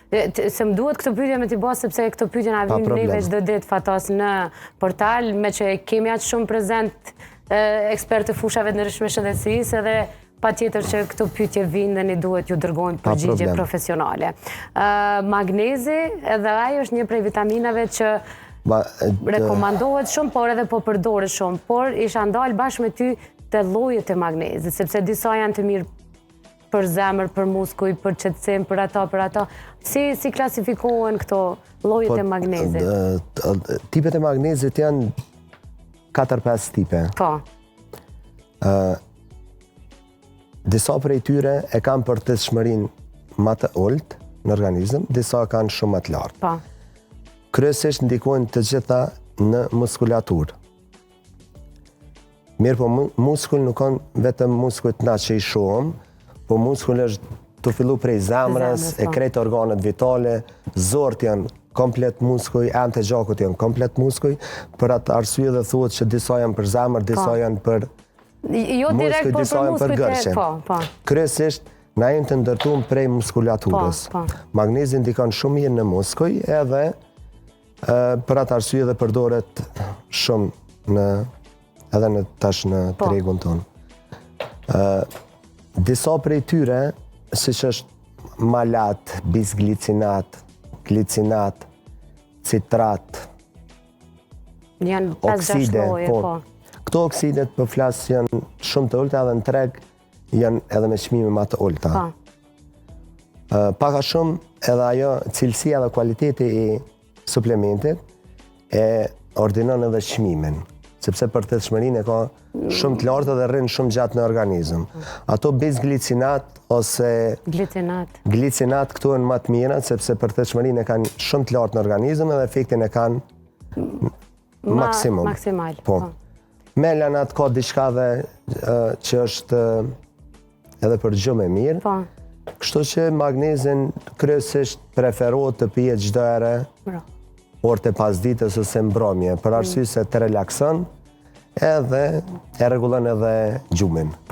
Se më duhet këtë pyetje me t'i bërë, sepse këtë pyetje na vjen neve çdo ditë fatos në portal, me që kemi aq shumë prezent ekspertë të fushave të ndryshme shëndetësisë, edhe patjetër që këto pyetje vinë dhe ne duhet ju dërgojmë përgjigje profesionale. Magnezi, edhe ai është një prej vitaminave që rekomandohet shumë, por edhe po përdoret shumë, por isha ndalë bashkë me ty të llojet e magnezit, sepse disa janë të mirë për zemër, për muskuj, për qetësim, për ato. Si klasifikohen këto llojet e magnezit? Tipet e magnezit janë 4-5 tipe. Po. Disa prej tyre e kanë përteshmërinë më të ulët në organizëm, disa kanë shumë më të lartë. Po. Kryesisht ndikojnë të gjitha në muskulaturë. Mirë po muskull nuk kanë vetëm muskujt na që i shohim, po muskull është të fillu prej zemrës, e krejt organet vitale, zort janë komplet muskuj, ant e gjakut janë komplet muskuj, për atë arsye dhe thuhet që disa janë për zemër, disa janë për muskuj, disa janë për gërshin. Kryesisht na jemi të ndërtuar prej muskulaturës. Magnezi ndikon shumë mirë në muskuj, edhe për atë arsye dhe përdoret shumë edhe në tash në tregun tonë. Disa prej tyre, siç është malat, bisglicinat, glicinat, citrat, okside, këto oksidet për flas janë shumë të ulta dhe në treg janë edhe me çmime më të ulta. Paka shumë edhe ajo cilësia dhe kualiteti i suplementit e ordinon edhe çmimin, sepse përteshmërinë e ka shumë të lartë dhe rrin shumë gjatë në organizëm. Ato bisglicinat ose glicinat këtu janë më të mira, sepse përteshmërinë e kanë shumë të lartë në organizëm edhe efektin e kanë maksimum. Maksimal. Po. Melanat ka diçka dhe që është edhe për gjumë e mirë. Po. Kështu që magnezin kryesisht preferohet të pihet çdo herë, orët e pasdites ose mbrëmje, për arsye se të relakson edhe e rregullon edhe gjumin.